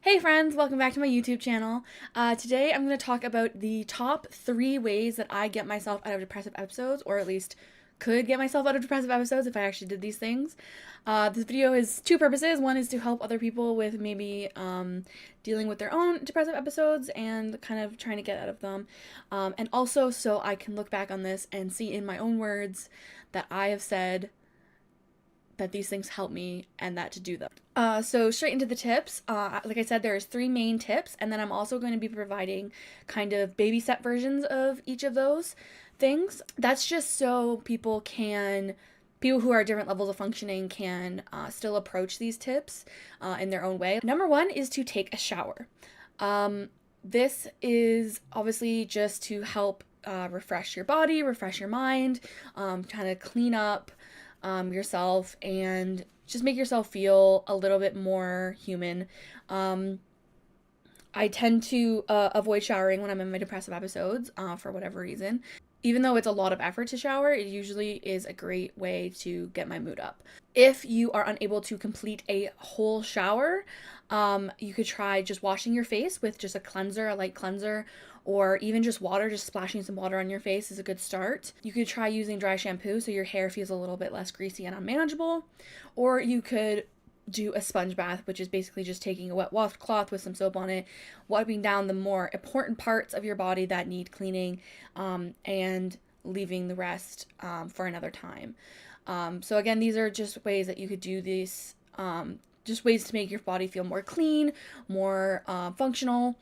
Hey friends, welcome back to my YouTube channel. Today I'm going to talk about the top 3 ways that I get myself out of depressive episodes, or at least could get myself out of depressive episodes if I actually did these things. This video has two purposes. One is to help other people with maybe dealing with their own depressive episodes and kind of trying to get out of them. And also so I can look back on this and see in my own words that I have said that these things help me and that to do them. So straight into the tips. Like I said, there's 3 main tips, and then I'm also going to be providing kind of baby step versions of each of those things. That's just so people who are at different levels of functioning can still approach these tips in their own way. Number 1 is to take a shower. This is obviously just to help refresh your body, refresh your mind, kind of clean up yourself and just make yourself feel a little bit more human. I tend to avoid showering when I'm in my depressive episodes for whatever reason. Even though it's a lot of effort to shower, it usually is a great way to get my mood up. If you are unable to complete a whole shower, you could try just washing your face with just a cleanser, a light cleanser, or even just water, just splashing some water on your face is a good start. You could try using dry shampoo so your hair feels a little bit less greasy and unmanageable, or you could do a sponge bath, which is basically just taking a wet washcloth with some soap on it, wiping down the more important parts of your body that need cleaning, and leaving the rest for another time. So again, these are just ways that you could do these, just ways to make your body feel more clean, more functional,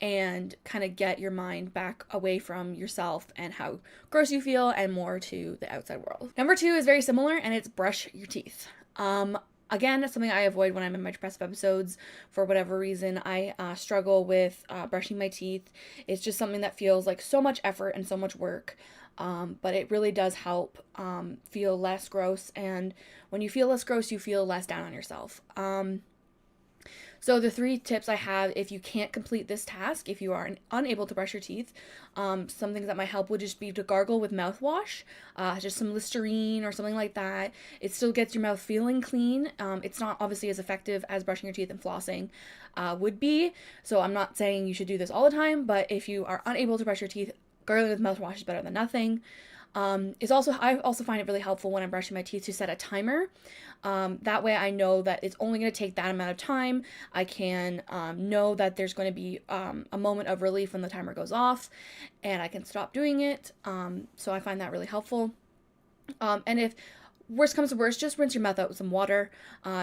and kind of get your mind back away from yourself and how gross you feel and more to the outside world. Number 2 is very similar, and it's brush your teeth. Again, it's something I avoid when I'm in my depressive episodes. For whatever reason, I struggle with brushing my teeth. It's just something that feels like so much effort and so much work, but it really does help feel less gross, and when you feel less gross, you feel less down on yourself. So the 3 tips I have, if you can't complete this task, if you are unable to brush your teeth, some things that might help would just be to gargle with mouthwash, just some Listerine or something like that. It still gets your mouth feeling clean. It's not obviously as effective as brushing your teeth and flossing would be, so I'm not saying you should do this all the time, but if you are unable to brush your teeth, gargling with mouthwash is better than nothing. I also find it really helpful when I'm brushing my teeth to set a timer. That way I know that it's only going to take that amount of time. I can know that there's going to be a moment of relief when the timer goes off, and I can stop doing it. So I find that really helpful. And if worst comes to worst, just rinse your mouth out with some water.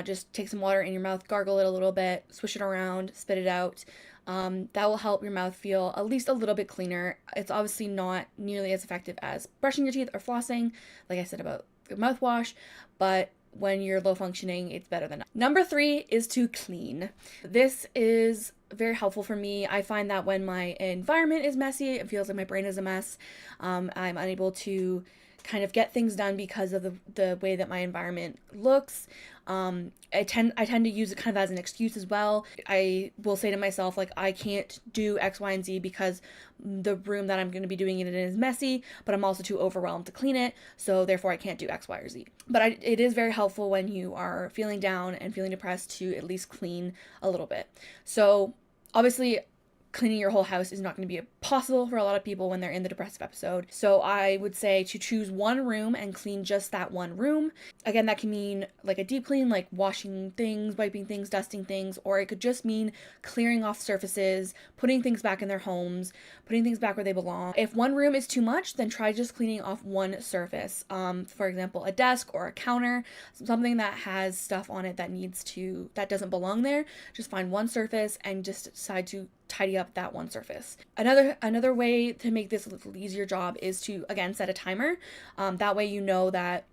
Just take some water in your mouth, gargle it a little bit, swish it around, spit it out. That will help your mouth feel at least a little bit cleaner. It's obviously not nearly as effective as brushing your teeth or flossing, like I said about your mouthwash, but when you're low functioning, it's better than nothing. Number 3 is to clean. This is very helpful for me. I find that when my environment is messy, it feels like my brain is a mess. I'm unable to kind of get things done because of the way that my environment looks. I tend to use it kind of as an excuse as well. I will say to myself, like, I can't do X, Y, and Z because the room that I'm going to be doing it in is messy, but I'm also too overwhelmed to clean it, so therefore I can't do X, Y, or Z. But it is very helpful when you are feeling down and feeling depressed to at least clean a little bit. So obviously, cleaning your whole house is not going to be possible for a lot of people when they're in the depressive episode. So I would say to choose one room and clean just that one room. Again, that can mean like a deep clean, like washing things, wiping things, dusting things, or it could just mean clearing off surfaces, putting things back in their homes, putting things back where they belong. If one room is too much, then try just cleaning off one surface. For example, a desk or a counter, something that has stuff on it that doesn't belong there. Just find one surface and just decide to tidy up that one surface. Another way to make this a little easier job is to, again, set a timer. That way you know that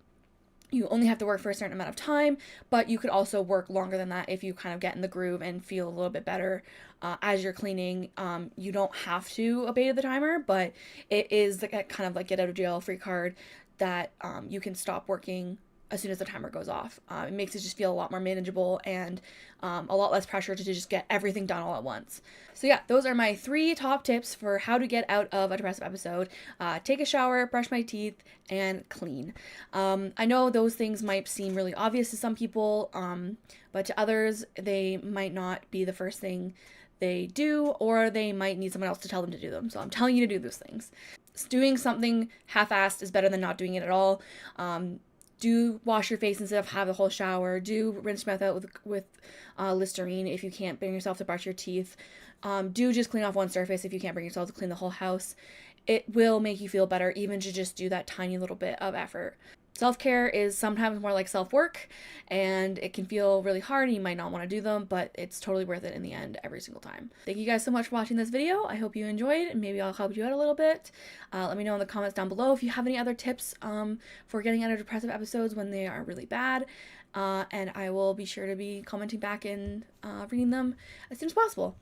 you only have to work for a certain amount of time, but you could also work longer than that if you kind of get in the groove and feel a little bit better as you're cleaning. You don't have to obey the timer, but it is kind of like get out of jail free card that you can stop working as soon as the timer goes off. It makes it just feel a lot more manageable and a lot less pressure to just get everything done all at once. So yeah, those are my 3 top tips for how to get out of a depressive episode. Take a shower, brush my teeth, and clean. I know those things might seem really obvious to some people, but to others, they might not be the first thing they do, or they might need someone else to tell them to do them. So I'm telling you to do those things. Doing something half-assed is better than not doing it at all. Do wash your face instead of have the whole shower. Do rinse your mouth out with Listerine if you can't bring yourself to brush your teeth. Do just clean off one surface if you can't bring yourself to clean the whole house. It will make you feel better even to just do that tiny little bit of effort. Self-care is sometimes more like self-work, and it can feel really hard and you might not want to do them, but it's totally worth it in the end every single time. Thank you guys so much for watching this video. I hope you enjoyed, and maybe I'll help you out a little bit. Let me know in the comments down below if you have any other tips for getting out of depressive episodes when they are really bad, and I will be sure to be commenting back and reading them as soon as possible.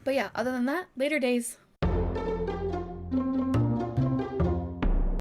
But yeah, other than that, later days.